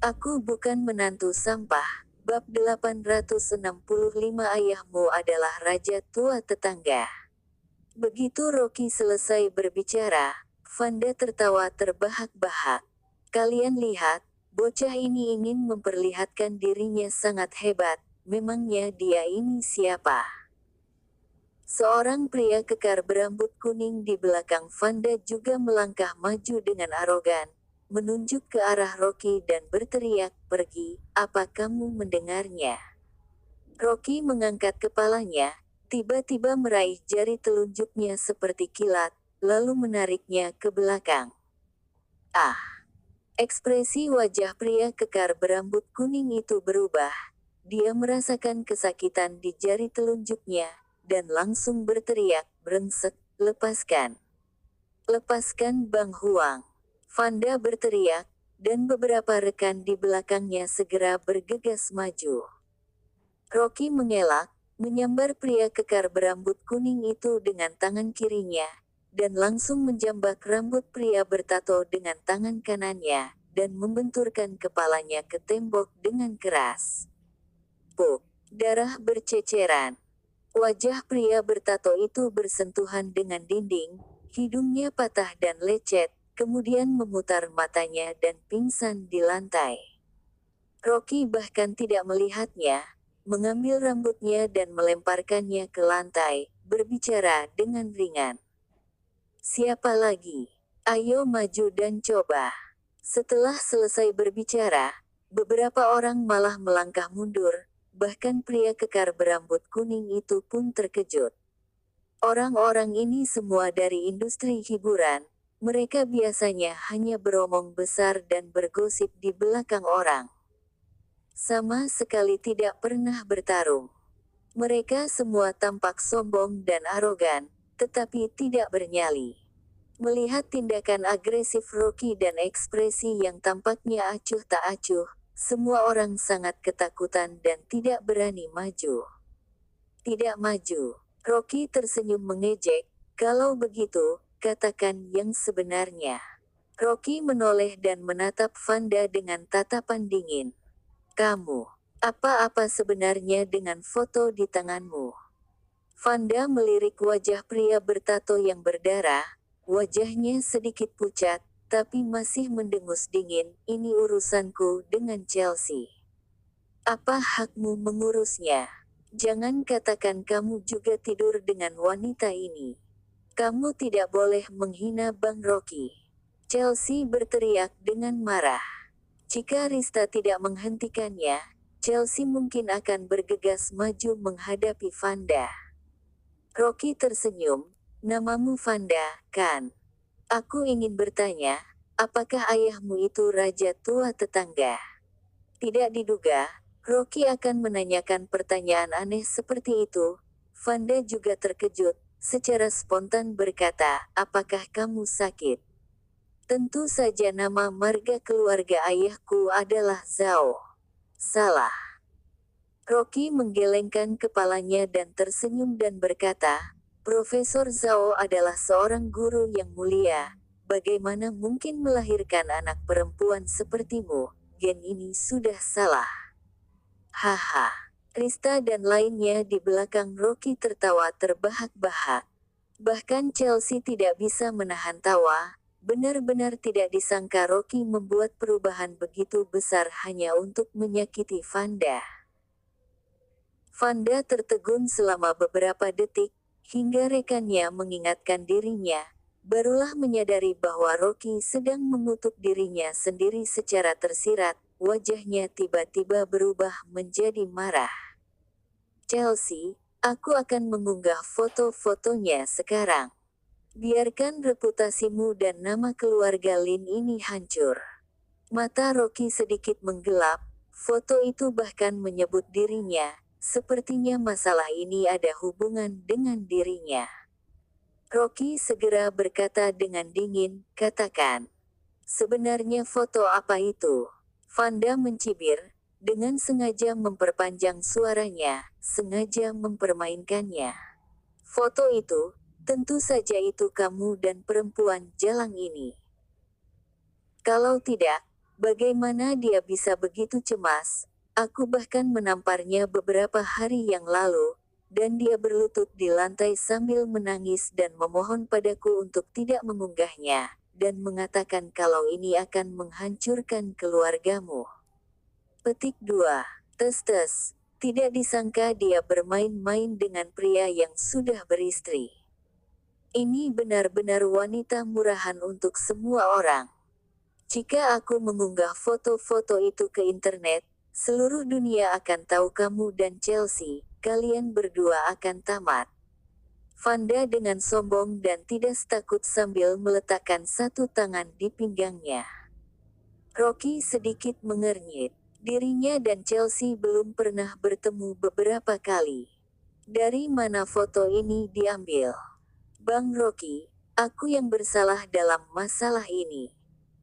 Aku bukan menantu sampah. Bab 865. Ayahmu adalah raja tua tetangga. Begitu Rocky selesai berbicara, Vanda tertawa terbahak-bahak. Kalian lihat, bocah ini ingin memperlihatkan dirinya sangat hebat. Memangnya dia ini siapa? Seorang pria kekar berambut kuning di belakang Vanda juga melangkah maju dengan arogan, menunjuk ke arah Rocky dan berteriak, "Pergi, apa kamu mendengarnya?" Rocky mengangkat kepalanya, tiba-tiba meraih jari telunjuknya seperti kilat, lalu menariknya ke belakang. Ah! Ekspresi wajah pria kekar berambut kuning itu berubah. Dia merasakan kesakitan di jari telunjuknya, dan langsung berteriak, "Brengsek, lepaskan! Lepaskan Bang Huang!" Vanda berteriak, dan beberapa rekan di belakangnya segera bergegas maju. Rocky mengelak, menyambar pria kekar berambut kuning itu dengan tangan kirinya, dan langsung menjambak rambut pria bertato dengan tangan kanannya, dan membenturkan kepalanya ke tembok dengan keras. Puk! Darah berceceran. Wajah pria bertato itu bersentuhan dengan dinding, hidungnya patah dan lecet, kemudian memutar matanya dan pingsan di lantai. Rocky bahkan tidak melihatnya, mengambil rambutnya dan melemparkannya ke lantai, berbicara dengan ringan. "Siapa lagi? Ayo maju dan coba." Setelah selesai berbicara, beberapa orang malah melangkah mundur, bahkan pria kekar berambut kuning itu pun terkejut. Orang-orang ini semua dari industri hiburan, mereka biasanya hanya beromong besar dan bergosip di belakang orang. Sama sekali tidak pernah bertarung. Mereka semua tampak sombong dan arogan, tetapi tidak bernyali. Melihat tindakan agresif Rocky dan ekspresi yang tampaknya acuh tak acuh, semua orang sangat ketakutan dan tidak berani maju. "Tidak maju." Rocky tersenyum mengejek, "Kalau begitu, katakan yang sebenarnya." Rocky menoleh dan menatap Vanda dengan tatapan dingin. "Kamu, apa-apa sebenarnya dengan foto di tanganmu?" Vanda melirik wajah pria bertato yang berdarah, wajahnya sedikit pucat, tapi masih mendengus dingin, "Ini urusanku dengan Chelsea. Apa hakmu mengurusnya? Jangan katakan kamu juga tidur dengan wanita ini. Kamu tidak boleh menghina Bang Rocky." Chelsea berteriak dengan marah. Jika Rista tidak menghentikannya, Chelsea mungkin akan bergegas maju menghadapi Vanda. Rocky tersenyum, "Namamu Vanda, kan? Aku ingin bertanya, apakah ayahmu itu raja tua tetangga?" Tidak diduga, Rocky akan menanyakan pertanyaan aneh seperti itu. Vanda juga terkejut, secara spontan berkata, "Apakah kamu sakit?" "Tentu saja nama marga keluarga ayahku adalah Zhao." "Salah." Rocky menggelengkan kepalanya dan tersenyum dan berkata, "Profesor Zhao adalah seorang guru yang mulia. Bagaimana mungkin melahirkan anak perempuan sepertimu? Gen ini sudah salah." Haha. Rista dan lainnya di belakang Rocky tertawa terbahak-bahak. Bahkan Chelsea tidak bisa menahan tawa. Benar-benar tidak disangka Rocky membuat perubahan begitu besar hanya untuk menyakiti Vanda. Vanda tertegun selama beberapa detik, hingga rekannya mengingatkan dirinya, barulah menyadari bahwa Rocky sedang mengutuk dirinya sendiri secara tersirat, wajahnya tiba-tiba berubah menjadi marah. "Chelsea, aku akan mengunggah foto-fotonya sekarang. Biarkan reputasimu dan nama keluarga Lin ini hancur." Mata Rocky sedikit menggelap, foto itu bahkan menyebut dirinya, sepertinya masalah ini ada hubungan dengan dirinya. Rocky segera berkata dengan dingin, "Katakan. Sebenarnya foto apa itu?" Vanda mencibir, dengan sengaja memperpanjang suaranya, sengaja mempermainkannya. "Foto itu, tentu saja itu kamu dan perempuan jalang ini. Kalau tidak, Bagaimana dia bisa begitu cemas? Aku bahkan menamparnya beberapa hari yang lalu, dan dia berlutut di lantai sambil menangis dan memohon padaku untuk tidak mengunggahnya, dan mengatakan kalau ini akan menghancurkan keluargamu. Petik 2. Tes. Tidak disangka dia bermain-main dengan pria yang sudah beristri. Ini benar-benar wanita murahan untuk semua orang. Jika aku mengunggah foto-foto itu ke internet, seluruh dunia akan tahu kamu dan Chelsea, kalian berdua akan tamat. Vanda dengan sombong dan tidak takut sambil meletakkan satu tangan di pinggangnya. Rocky sedikit mengernyit. Dirinya dan Chelsea belum pernah bertemu beberapa kali. Dari mana foto ini diambil? Bang Rocky, aku yang bersalah dalam masalah ini.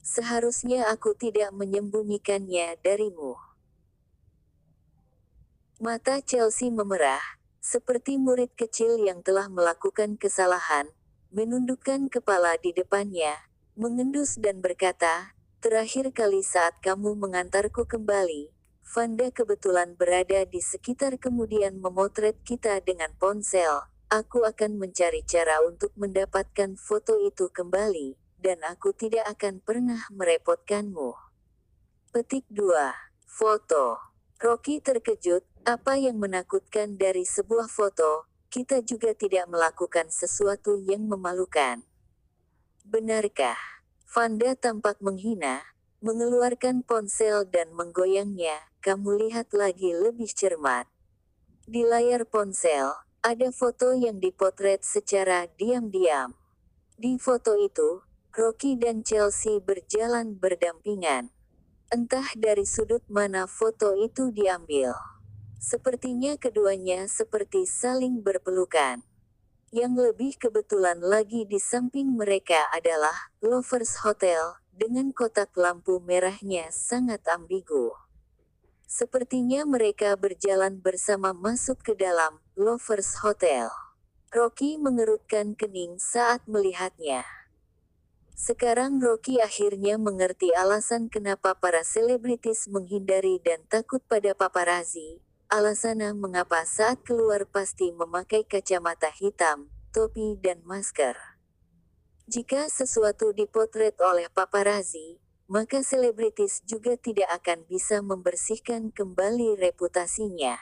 Seharusnya aku tidak menyembunyikannya darimu. Mata Chelsea memerah, seperti murid kecil yang telah melakukan kesalahan, menundukkan kepala di depannya, mengendus dan berkata, "Terakhir kali saat kamu mengantarku kembali, Vanda kebetulan berada di sekitar kemudian memotret kita dengan ponsel. Aku akan mencari cara untuk mendapatkan foto itu kembali, dan aku tidak akan pernah merepotkanmu." Petik 2. Foto. Rocky terkejut, apa yang menakutkan dari sebuah foto, kita juga tidak melakukan sesuatu yang memalukan. Benarkah? Vanda tampak menghina, mengeluarkan ponsel dan menggoyangnya, kamu lihat lagi lebih cermat. Di layar ponsel, ada foto yang dipotret secara diam-diam. Di foto itu, Rocky dan Chelsea berjalan berdampingan. Entah dari sudut mana foto itu diambil. Sepertinya keduanya seperti saling berpelukan. Yang lebih kebetulan lagi di samping mereka adalah Lovers Hotel, dengan kotak lampu merahnya sangat ambigu. Sepertinya mereka berjalan bersama masuk ke dalam Lovers Hotel. Rocky mengerutkan kening saat melihatnya. Sekarang Rocky akhirnya mengerti alasan kenapa para selebritis menghindari dan takut pada paparazzi. Alasannya mengapa saat keluar pasti memakai kacamata hitam, topi dan masker. Jika sesuatu dipotret oleh paparazzi, maka selebritis juga tidak akan bisa membersihkan kembali reputasinya.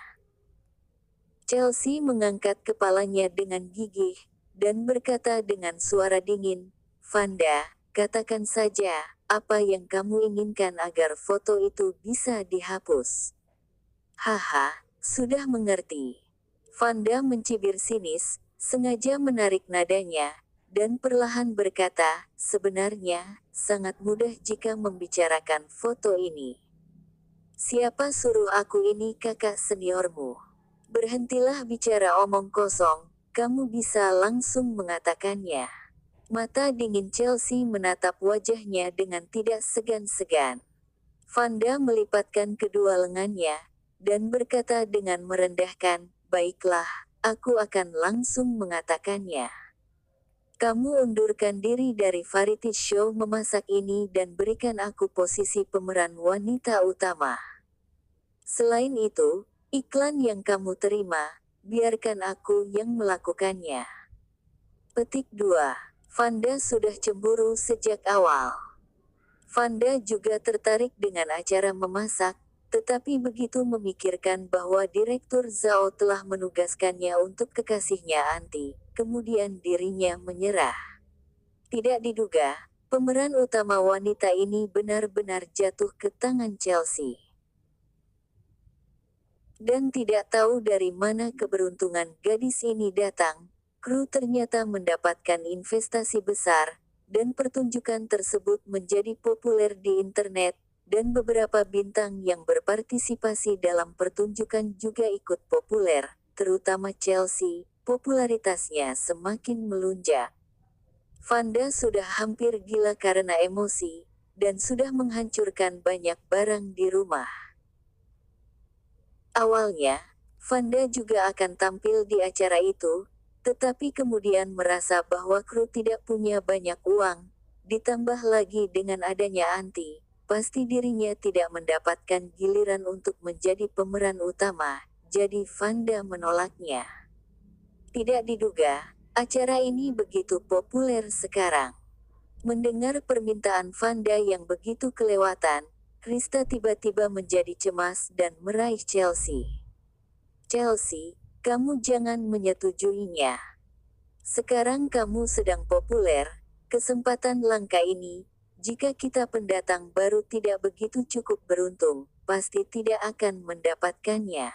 Chelsea mengangkat kepalanya dengan gigih, dan berkata dengan suara dingin, "Vanda, katakan saja, apa yang kamu inginkan agar foto itu bisa dihapus?" "Haha, sudah mengerti." Vanda mencibir sinis, sengaja menarik nadanya, dan perlahan berkata, "Sebenarnya, sangat mudah jika membicarakan foto ini. Siapa suruh aku ini kakak seniormu? Berhentilah bicara omong kosong, kamu bisa langsung mengatakannya." Mata dingin Chelsea menatap wajahnya dengan tidak segan-segan. Vanda melipatkan kedua lengannya, dan berkata dengan merendahkan, "Baiklah, aku akan langsung mengatakannya. Kamu undurkan diri dari variety show memasak ini dan berikan aku posisi pemeran wanita utama. Selain itu, iklan yang kamu terima, biarkan aku yang melakukannya." Petik 2. Vanda sudah cemburu sejak awal. Vanda juga tertarik dengan acara memasak, tetapi begitu memikirkan bahwa Direktur Zhao telah menugaskannya untuk kekasihnya Anti, kemudian dirinya menyerah. Tidak diduga, pemeran utama wanita ini benar-benar jatuh ke tangan Chelsea. Dan tidak tahu dari mana keberuntungan gadis ini datang, kru ternyata mendapatkan investasi besar, dan pertunjukan tersebut menjadi populer di internet, dan beberapa bintang yang berpartisipasi dalam pertunjukan juga ikut populer, terutama Chelsea, popularitasnya semakin melunjak. Vanda sudah hampir gila karena emosi, dan sudah menghancurkan banyak barang di rumah. Awalnya, Vanda juga akan tampil di acara itu, tetapi kemudian merasa bahwa kru tidak punya banyak uang, ditambah lagi dengan adanya Anti, pasti dirinya tidak mendapatkan giliran untuk menjadi pemeran utama, jadi Vanda menolaknya. Tidak diduga, acara ini begitu populer sekarang. Mendengar permintaan Vanda yang begitu kelewatan, Krista tiba-tiba menjadi cemas dan meraih Chelsea. Chelsea, kamu jangan menyetujuinya. Sekarang kamu sedang populer, kesempatan langka ini, jika kita pendatang baru tidak begitu cukup beruntung, pasti tidak akan mendapatkannya.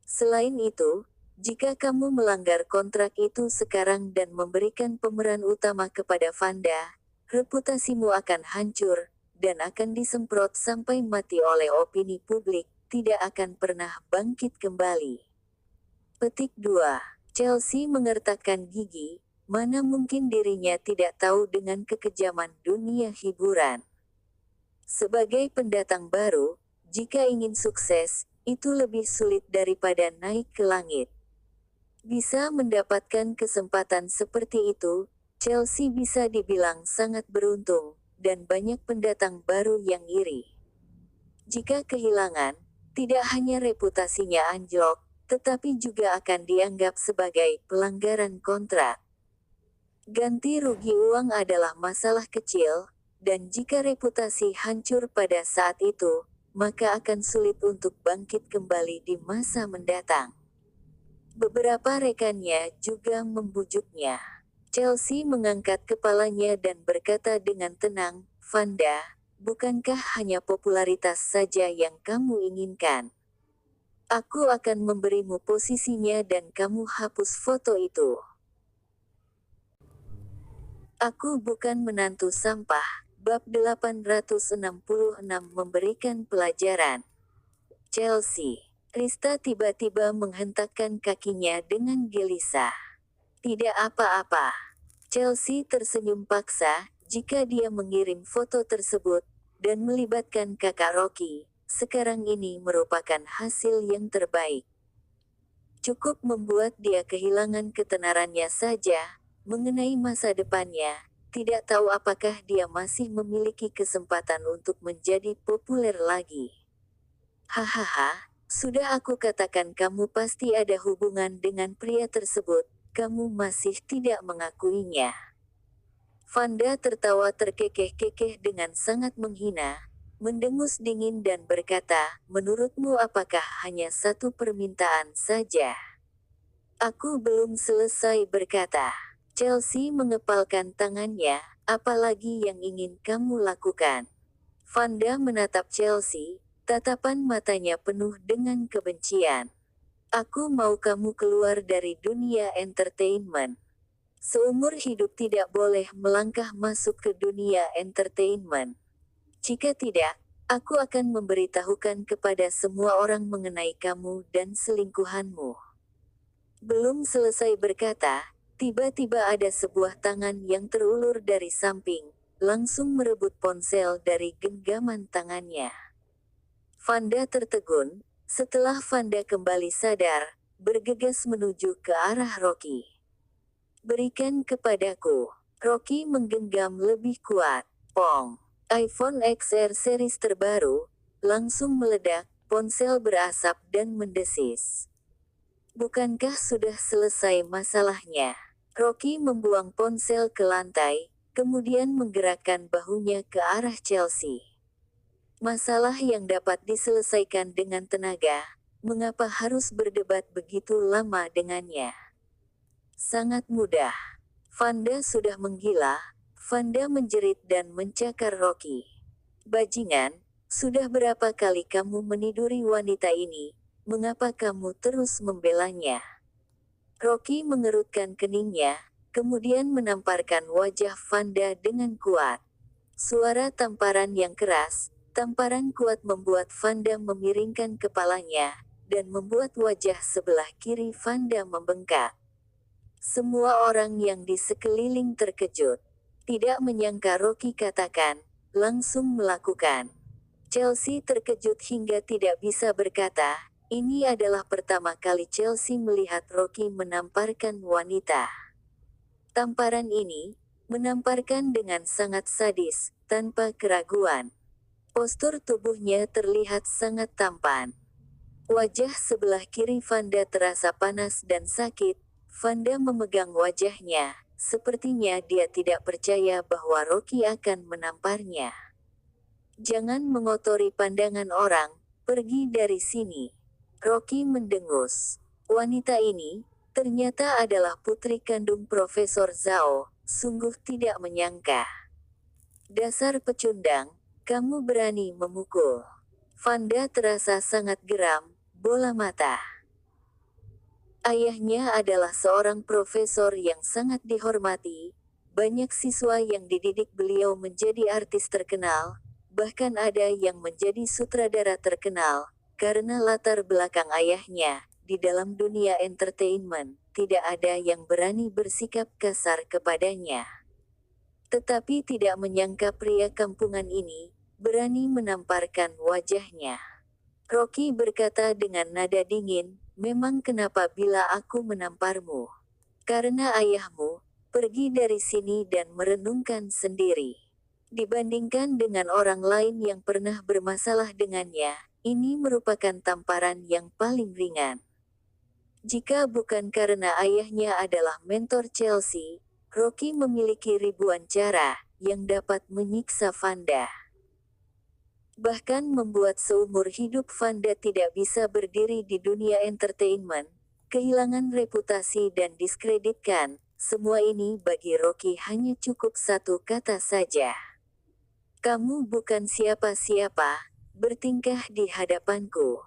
Selain itu, jika kamu melanggar kontrak itu sekarang dan memberikan pemeran utama kepada Vanda, reputasimu akan hancur, dan akan disemprot sampai mati oleh opini publik, tidak akan pernah bangkit kembali. Petik 2. Chelsea mengertakkan gigi, mana mungkin dirinya tidak tahu dengan kekejaman dunia hiburan. Sebagai pendatang baru, jika ingin sukses, itu lebih sulit daripada naik ke langit. Bisa mendapatkan kesempatan seperti itu, Chelsea bisa dibilang sangat beruntung, dan banyak pendatang baru yang iri. Jika kehilangan, tidak hanya reputasinya anjlok, tetapi juga akan dianggap sebagai pelanggaran kontrak. Ganti rugi uang adalah masalah kecil, dan jika reputasi hancur pada saat itu, maka akan sulit untuk bangkit kembali di masa mendatang. Beberapa rekannya juga membujuknya. Chelsea mengangkat kepalanya dan berkata dengan tenang, Vanda, bukankah hanya popularitas saja yang kamu inginkan? Aku akan memberimu posisinya dan kamu hapus foto itu. Aku bukan menantu sampah. Bab 866 memberikan pelajaran. Chelsea. Krista tiba-tiba menghentakkan kakinya dengan gelisah. Tidak apa-apa. Chelsea tersenyum paksa, jika dia mengirim foto tersebut, dan melibatkan kakak Rocky, sekarang ini merupakan hasil yang terbaik. Cukup membuat dia kehilangan ketenarannya saja, mengenai masa depannya, tidak tahu apakah dia masih memiliki kesempatan untuk menjadi populer lagi. Hahaha, sudah aku katakan kamu pasti ada hubungan dengan pria tersebut, kamu masih tidak mengakuinya. Vanda tertawa terkekeh-kekeh dengan sangat menghina, mendengus dingin dan berkata, menurutmu apakah hanya satu permintaan saja? Aku belum selesai berkata. Chelsea mengepalkan tangannya, apalagi yang ingin kamu lakukan? Vanda menatap Chelsea, tatapan matanya penuh dengan kebencian. Aku mau kamu keluar dari dunia entertainment. Seumur hidup tidak boleh melangkah masuk ke dunia entertainment. Jika tidak, aku akan memberitahukan kepada semua orang mengenai kamu dan selingkuhanmu. Belum selesai berkata, tiba-tiba ada sebuah tangan yang terulur dari samping, langsung merebut ponsel dari genggaman tangannya. Vanda tertegun, setelah Vanda kembali sadar, bergegas menuju ke arah Rocky. Berikan kepadaku. Rocky menggenggam lebih kuat. Pong. iPhone XR series terbaru, langsung meledak, ponsel berasap dan mendesis. Bukankah sudah selesai masalahnya? Rocky membuang ponsel ke lantai, kemudian menggerakkan bahunya ke arah Chelsea. Masalah yang dapat diselesaikan dengan tenaga, mengapa harus berdebat begitu lama dengannya? Sangat mudah. Vanda sudah menggila, Vanda menjerit dan mencakar Rocky. Bajingan, sudah berapa kali kamu meniduri wanita ini? Mengapa kamu terus membelanya? Rocky mengerutkan keningnya, kemudian menamparkan wajah Vanda dengan kuat. Suara tamparan yang keras, tamparan kuat membuat Vanda memiringkan kepalanya, dan membuat wajah sebelah kiri Vanda membengkak. Semua orang yang di sekeliling terkejut. Tidak menyangka Rocky katakan, langsung melakukan. Chelsea terkejut hingga tidak bisa berkata. Ini adalah pertama kali Chelsea melihat Rocky menamparkan wanita. Tamparan ini, menamparkan dengan sangat sadis, tanpa keraguan. Postur tubuhnya terlihat sangat tampan. Wajah sebelah kiri Vanda terasa panas dan sakit. Vanda memegang wajahnya, sepertinya dia tidak percaya bahwa Rocky akan menamparnya. Jangan mengotori pandangan orang, pergi dari sini. Rocky mendengus. Wanita ini, ternyata adalah putri kandung Profesor Zhao, sungguh tidak menyangka. Dasar pecundang, kamu berani memukul. Vanda terasa sangat geram, bola mata. Ayahnya adalah seorang profesor yang sangat dihormati. Banyak siswa yang dididik beliau menjadi artis terkenal, bahkan ada yang menjadi sutradara terkenal, karena latar belakang ayahnya. Di dalam dunia entertainment, tidak ada yang berani bersikap kasar kepadanya. Tetapi tidak menyangka pria kampungan ini, berani menamparkan wajahnya. Rocky berkata dengan nada dingin, memang kenapa bila aku menamparmu? Karena ayahmu, pergi dari sini dan merenungkan sendiri. Dibandingkan dengan orang lain yang pernah bermasalah dengannya, ini merupakan tamparan yang paling ringan. Jika bukan karena ayahnya adalah mentor Chelsea, Rocky memiliki ribuan cara yang dapat menyiksa Vanda. Bahkan membuat seumur hidup Vanda tidak bisa berdiri di dunia entertainment, kehilangan reputasi dan diskreditkan. Semua ini bagi Rocky hanya cukup satu kata saja. Kamu bukan siapa-siapa, bertingkah di hadapanku.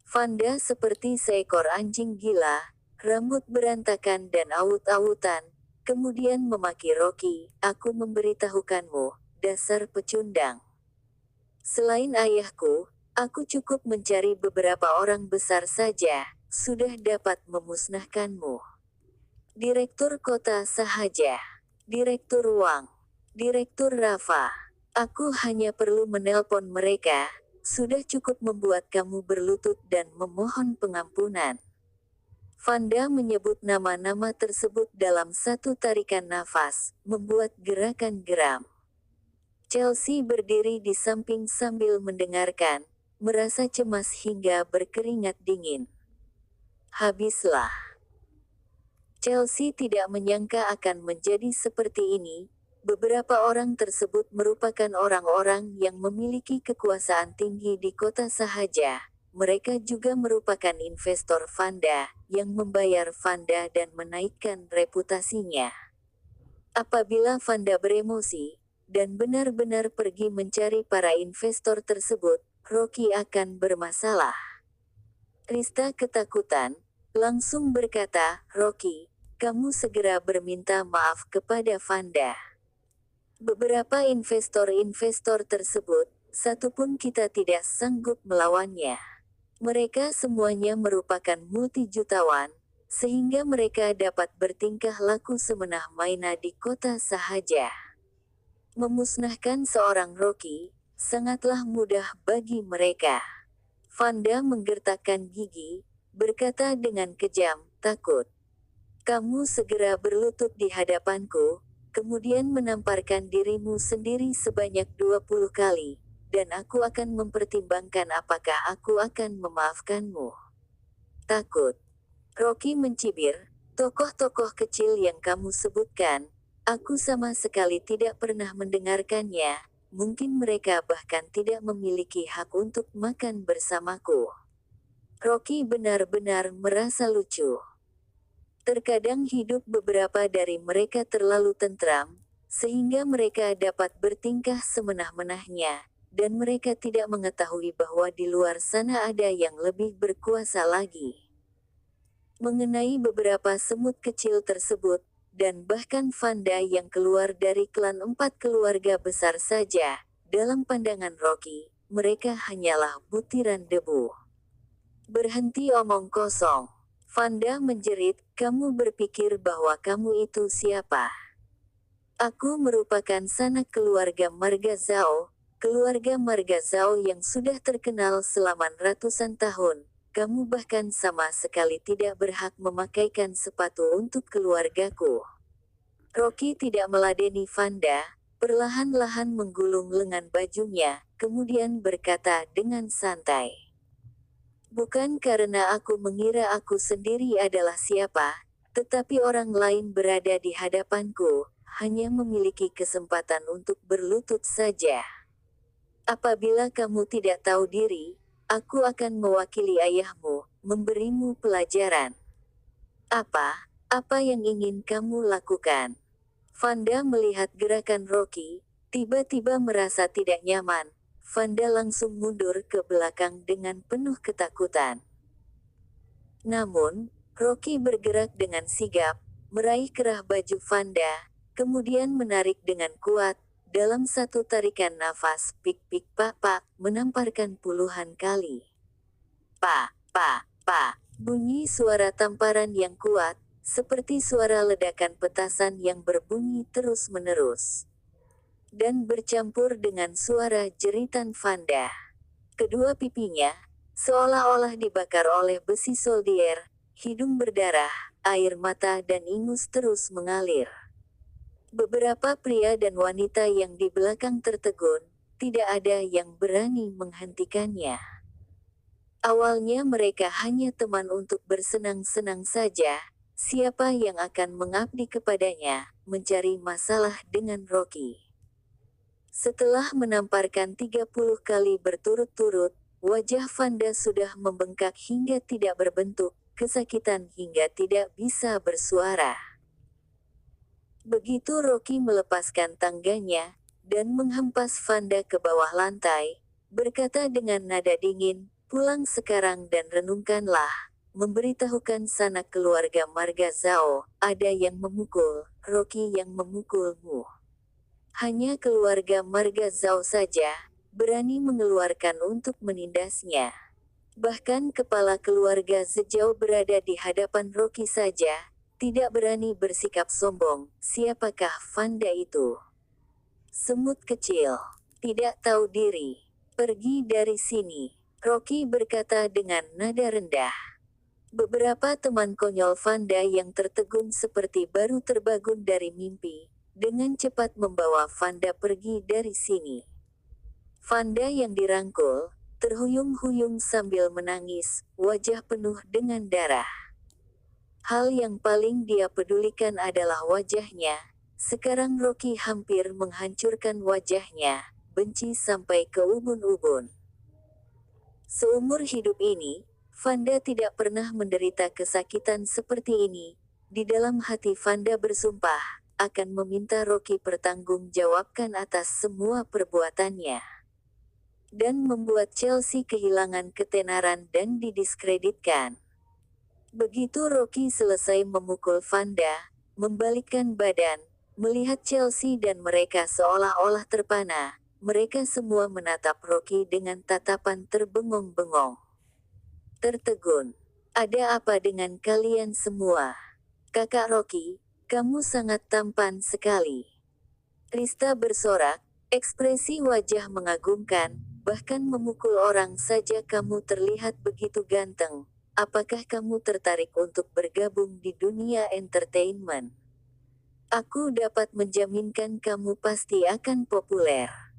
Vanda seperti seekor anjing gila, rambut berantakan dan aut-autan, kemudian memaki Rocky, aku memberitahukanmu, dasar pecundang. Selain ayahku, aku cukup mencari beberapa orang besar saja, sudah dapat memusnahkanmu. Direktur kota sahaja, Direktur Wang, Direktur Rafa. Aku hanya perlu menelpon mereka, sudah cukup membuat kamu berlutut dan memohon pengampunan. Vanda menyebut nama-nama tersebut dalam satu tarikan nafas, membuat gerakan geram. Chelsea berdiri di samping sambil mendengarkan, merasa cemas hingga berkeringat dingin. Habislah. Chelsea tidak menyangka akan menjadi seperti ini. Beberapa orang tersebut merupakan orang-orang yang memiliki kekuasaan tinggi di kota sahaja. Mereka juga merupakan investor Vanda, yang membayar Vanda dan menaikkan reputasinya. Apabila Vanda beremosi, dan benar-benar pergi mencari para investor tersebut, Rocky akan bermasalah. Rista ketakutan, langsung berkata, Rocky, kamu segera berminta maaf kepada Vanda. Beberapa investor-investor tersebut, satupun kita tidak sanggup melawannya. Mereka semuanya merupakan multi-jutawan, sehingga mereka dapat bertingkah laku semenah maina di kota sahaja. Memusnahkan seorang Rocky, sangatlah mudah bagi mereka. Vanda menggertakkan gigi, berkata dengan kejam, takut. Kamu segera berlutut di hadapanku, kemudian menamparkan dirimu sendiri sebanyak 20 kali, dan aku akan mempertimbangkan apakah aku akan memaafkanmu. Takut. Rocky mencibir, tokoh-tokoh kecil yang kamu sebutkan, aku sama sekali tidak pernah mendengarkannya, mungkin mereka bahkan tidak memiliki hak untuk makan bersamaku. Rocky benar-benar merasa lucu. Terkadang hidup beberapa dari mereka terlalu tentram, sehingga mereka dapat bertingkah semenah-menahnya, dan mereka tidak mengetahui bahwa di luar sana ada yang lebih berkuasa lagi. Mengenai beberapa semut kecil tersebut, dan bahkan Vanda yang keluar dari klan 4 keluarga besar saja, dalam pandangan Rocky, mereka hanyalah butiran debu. Berhenti omong kosong. Vanda menjerit, kamu berpikir bahwa kamu itu siapa? Aku merupakan sanak keluarga Marga Zhao, keluarga Marga Zhao yang sudah terkenal selama ratusan tahun. Kamu bahkan sama sekali tidak berhak memakaikan sepatu untuk keluargaku. Rocky tidak meladeni Vanda, perlahan-lahan menggulung lengan bajunya, kemudian berkata dengan santai. Bukan karena aku mengira aku sendiri adalah siapa, tetapi orang lain berada di hadapanku, hanya memiliki kesempatan untuk berlutut saja. Apabila kamu tidak tahu diri, aku akan mewakili ayahmu, memberimu pelajaran. Apa yang ingin kamu lakukan? Vanda melihat gerakan Rocky, tiba-tiba merasa tidak nyaman. Vanda langsung mundur ke belakang dengan penuh ketakutan. Namun, Rocky bergerak dengan sigap, meraih kerah baju Vanda, kemudian menarik dengan kuat, dalam satu tarikan nafas, pik-pik pak-pak, menamparkan puluhan kali. Pa, pa, pa, bunyi suara tamparan yang kuat, seperti suara ledakan petasan yang berbunyi terus-menerus. Dan bercampur dengan suara jeritan Vanda. Kedua pipinya, seolah-olah dibakar oleh besi soldier, hidung berdarah, air mata dan ingus terus mengalir. Beberapa pria dan wanita yang di belakang tertegun, tidak ada yang berani menghentikannya. Awalnya mereka hanya teman untuk bersenang-senang saja, siapa yang akan mengabdi kepadanya, mencari masalah dengan Rocky. Setelah menamparkan 30 kali berturut-turut, wajah Vanda sudah membengkak hingga tidak berbentuk, kesakitan hingga tidak bisa bersuara. Begitu Rocky melepaskan tangganya, dan menghempas Vanda ke bawah lantai, berkata dengan nada dingin, pulang sekarang dan renungkanlah, memberitahukan sanak keluarga Marga Zhao, ada yang memukul, Rocky yang memukulmu. Hanya keluarga Marga Zhao saja, berani mengeluarkan untuk menindasnya. Bahkan kepala keluarga Zhao berada di hadapan Rocky saja, tidak berani bersikap sombong. Siapakah Vanda itu? Semut kecil, tidak tahu diri. Pergi dari sini, Rocky berkata dengan nada rendah. Beberapa teman konyol Vanda yang tertegun seperti baru terbangun dari mimpi, dengan cepat membawa Vanda pergi dari sini. Vanda yang dirangkul, terhuyung-huyung sambil menangis, wajah penuh dengan darah. Hal yang paling dia pedulikan adalah wajahnya. Sekarang Rocky hampir menghancurkan wajahnya, benci sampai ke ubun-ubun. Seumur hidup ini, Vanda tidak pernah menderita kesakitan seperti ini. Di dalam hati Vanda bersumpah, akan meminta Rocky bertanggungjawabkan atas semua perbuatannya. Dan membuat Chelsea kehilangan ketenaran dan didiskreditkan. Begitu Rocky selesai memukul Vanda, membalikkan badan, melihat Chelsea dan mereka seolah-olah terpana, mereka semua menatap Rocky dengan tatapan terbengong-bengong. Tertegun. Ada apa dengan kalian semua? Kakak Rocky, kamu sangat tampan sekali. Rista bersorak, ekspresi wajah mengagumkan, bahkan memukul orang saja kamu terlihat begitu ganteng. Apakah kamu tertarik untuk bergabung di dunia entertainment? Aku dapat menjaminkan kamu pasti akan populer.